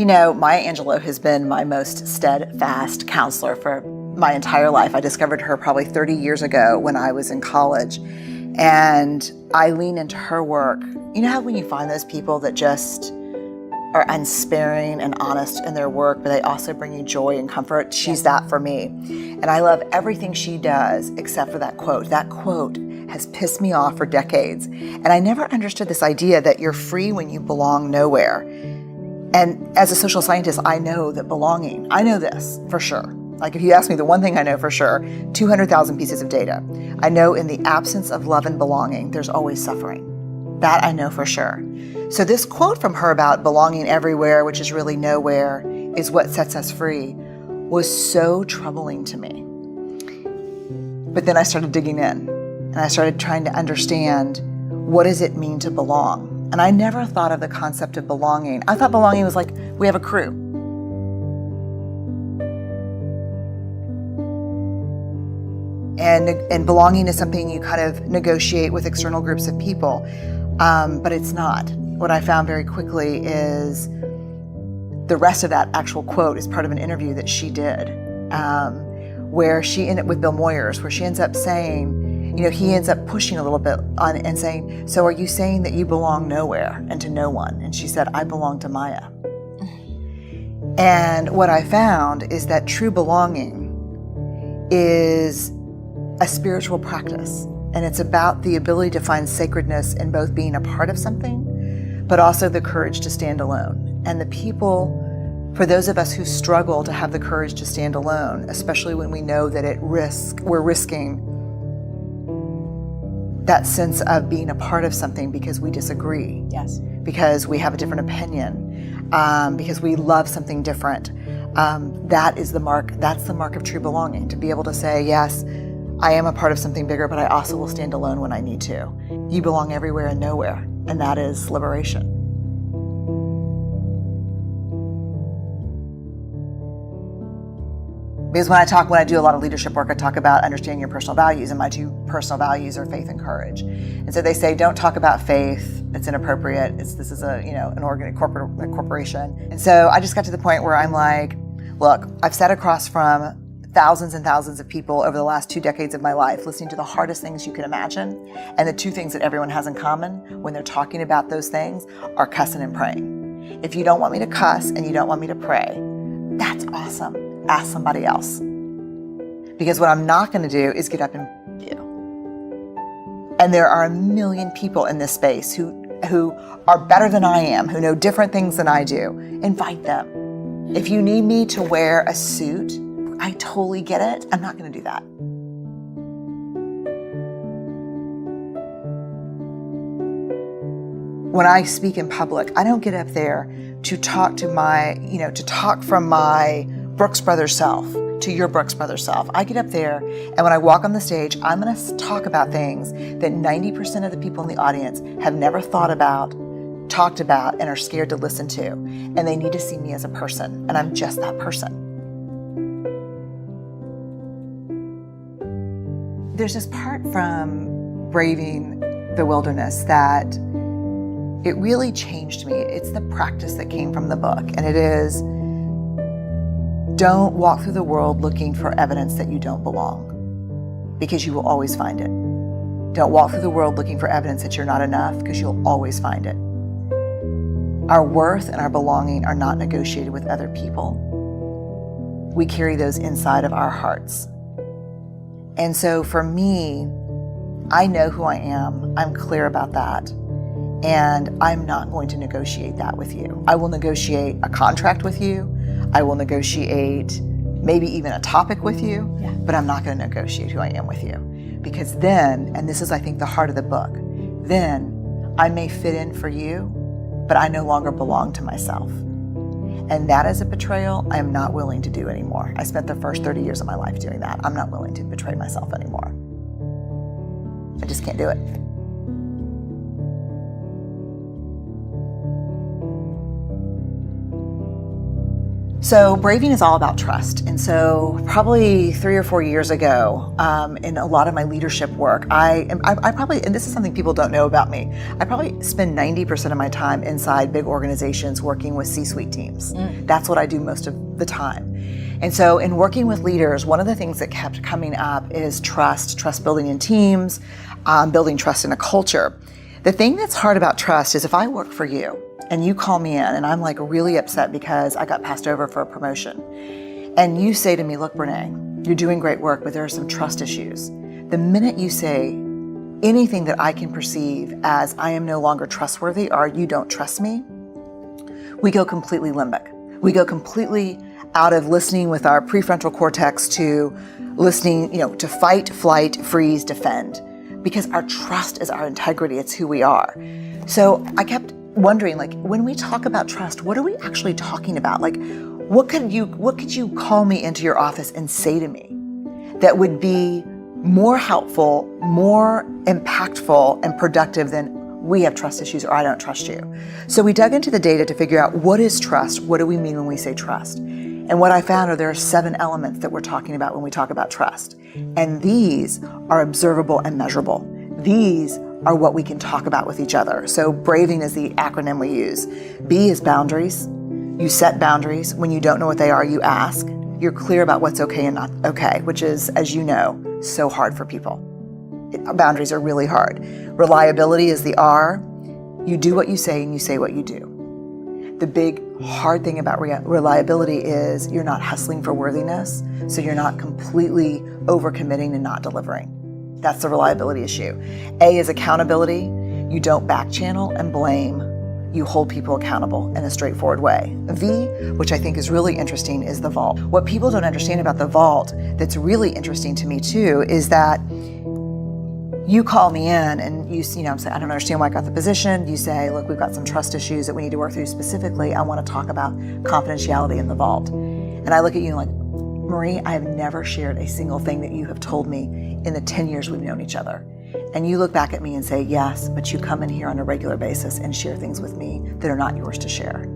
Maya Angelou has been my most steadfast counselor for my entire life. I discovered her probably 30 years ago when I was in college, and I lean into her work. You know how when you find those people that just are unsparing and honest in their work, but they also bring you joy and comfort? She's that for me. And I love everything she does except for that quote. That quote has pissed me off for decades. And I never understood this idea that you're free when you belong nowhere. And as a social scientist, I know that belonging, I know this for sure. Like if you ask me the one thing I know for sure, 200,000 pieces of data. I know in the absence of love and belonging, there's always suffering. That I know for sure. So this quote from her about belonging everywhere, which is really nowhere, is what sets us free, was so troubling to me. But then I started digging in and I started trying to understand, what does it mean to belong? And I never thought of the concept of belonging. I thought belonging was like, we have a crew. And belonging is something you kind of negotiate with external groups of people, but it's not. What I found very quickly is the rest of that actual quote is part of an interview that she did, where she ended with Bill Moyers, where she ends up saying, he ends up pushing a little bit on and saying, so are you saying that you belong nowhere and to no one? And she said, I belong to Maya. And what I found is that true belonging is a spiritual practice. And it's about the ability to find sacredness in both being a part of something, but also the courage to stand alone. And the people, for those of us who struggle to have the courage to stand alone, especially when we know that we're risking that sense of being a part of something because we disagree. Yes. Because we have a different opinion, because we love something different. That's the mark of true belonging, to be able to say, yes, I am a part of something bigger, but I also will stand alone when I need to. You belong everywhere and nowhere, and that is liberation. Because when I do a lot of leadership work, I talk about understanding your personal values, and my two personal values are faith and courage. And so they say, don't talk about faith. It's inappropriate. This is an corporation. And so I just got to the point where I'm like, look, I've sat across from thousands and thousands of people over the last 2 decades of my life, listening to the hardest things you can imagine. And the two things that everyone has in common when they're talking about those things are cussing and praying. If you don't want me to cuss and you don't want me to pray, that's awesome. Ask somebody else. Because what I'm not going to do is get up and you. And there are a million people in this space who are better than I am, who know different things than I do. Invite them. If you need me to wear a suit, I totally get it. I'm not going to do that. When I speak in public, I don't get up there to talk from my Brooks Brothers self to your Brooks Brothers self. I get up there, and when I walk on the stage, I'm going to talk about things that 90% of the people in the audience have never thought about, talked about, and are scared to listen to. And they need to see me as a person, and I'm just that person. There's this part from Braving the Wilderness that it really changed me. It's the practice that came from the book, and it is, don't walk through the world looking for evidence that you don't belong, because you will always find it. Don't walk through the world looking for evidence that you're not enough, because you'll always find it. Our worth and our belonging are not negotiated with other people. We carry those inside of our hearts. And so for me, I know who I am. I'm clear about that. And I'm not going to negotiate that with you. I will negotiate a contract with you. I will negotiate maybe even a topic with you, but I'm not going to negotiate who I am with you. Because then, and this is I think the heart of the book, then I may fit in for you, but I no longer belong to myself. And that is a betrayal I am not willing to do anymore. I spent the first 30 years of my life doing that. I'm not willing to betray myself anymore. I just can't do it. So braving is all about trust. And so probably 3 or 4 years ago, in a lot of my leadership work, I probably, and this is something people don't know about me, I probably spend 90% of my time inside big organizations working with C-suite teams. That's what I do most of the time. And so in working with leaders, one of the things that kept coming up is trust building in teams, building trust in a culture. The thing that's hard about trust is if I work for you, and you call me in and I'm like really upset because I got passed over for a promotion. And you say to me, look, Brené, you're doing great work, but there are some trust issues. The minute you say anything that I can perceive as I am no longer trustworthy or you don't trust me, we go completely limbic. We go completely out of listening with our prefrontal cortex to listening, to fight, flight, freeze, defend. Because our trust is our integrity, it's who we are. So I kept wondering, when we talk about trust, what are we actually talking about? What could you call me into your office and say to me that would be more helpful, more impactful and productive than we have trust issues or I don't trust you? So we dug into the data to figure out what is trust, what do we mean when we say trust? And what I found are there are 7 elements that we're talking about when we talk about trust. And these are observable and measurable. These are what we can talk about with each other. So braving is the acronym we use. B is boundaries. You set boundaries. When you don't know what they are, you ask. You're clear about what's okay and not okay, which is, as you know, so hard for people. Boundaries are really hard. Reliability is the R. You do what you say and you say what you do. The big hard thing about reliability is you're not hustling for worthiness, so you're not completely overcommitting and not delivering. That's the reliability issue. A is accountability. You don't back channel and blame. You hold people accountable in a straightforward way. V, which I think is really interesting, is the vault. What people don't understand about the vault that's really interesting to me too is that you call me in and you say, I don't understand why I got the position. You say, look, we've got some trust issues that we need to work through specifically. I want to talk about confidentiality in the vault. And I look at you like, Marie, I have never shared a single thing that you have told me in the 10 years we've known each other. And you look back at me and say, yes, but you come in here on a regular basis and share things with me that are not yours to share.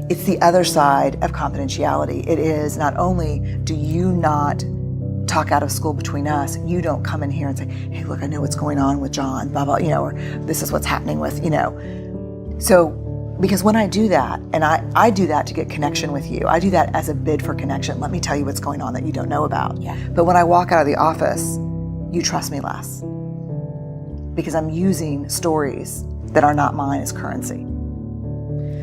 It's the other side of confidentiality. It is not only do you not talk out of school between us, you don't come in here and say, hey, look, I know what's going on with John, blah, blah, or this is what's happening with, So, because when I do that, and I do that to get connection with you, I do that as a bid for connection. Let me tell you what's going on that you don't know about. Yeah. But when I walk out of the office, you trust me less because I'm using stories that are not mine as currency.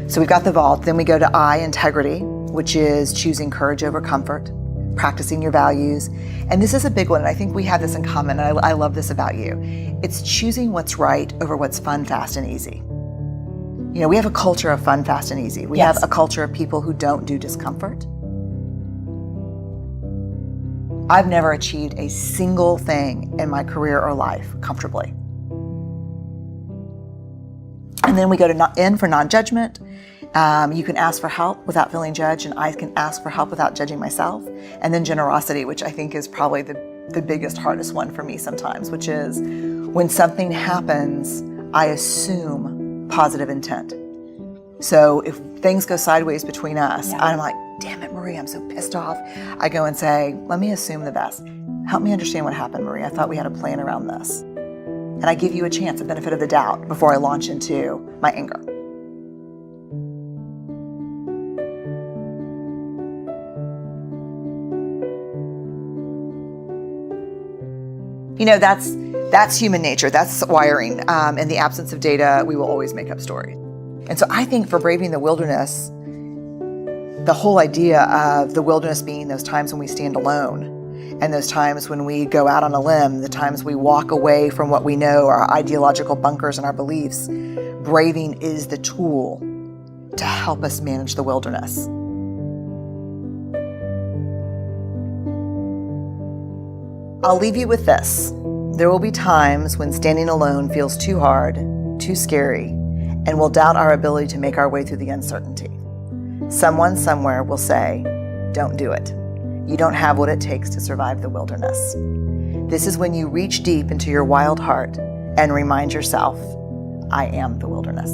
So we've got the vault. Then we go to I, integrity, which is choosing courage over comfort, practicing your values. And this is a big one, and I think we have this in common, and I love this about you. It's choosing what's right over what's fun, fast, and easy. We have a culture of fun, fast, and easy. We have a culture of people who don't do discomfort. I've never achieved a single thing in my career or life comfortably. And then we go to N for non-judgment. You can ask for help without feeling judged, and I can ask for help without judging myself. And then generosity, which I think is probably the biggest, hardest one for me sometimes, which is when something happens, I assume positive intent. So if things go sideways between us, I'm like, damn it, Marie, I'm so pissed off. I go and say, let me assume the best. Help me understand what happened, Marie. I thought we had a plan around this. And I give you a chance, a benefit of the doubt, before I launch into my anger. That's human nature. That's wiring. In the absence of data, we will always make up stories. And so I think for braving the wilderness, the whole idea of the wilderness being those times when we stand alone and those times when we go out on a limb, the times we walk away from what we know, our ideological bunkers and our beliefs, braving is the tool to help us manage the wilderness. I'll leave you with this. There will be times when standing alone feels too hard, too scary, and we'll doubt our ability to make our way through the uncertainty. Someone somewhere will say, don't do it. You don't have what it takes to survive the wilderness. This is when you reach deep into your wild heart and remind yourself, I am the wilderness.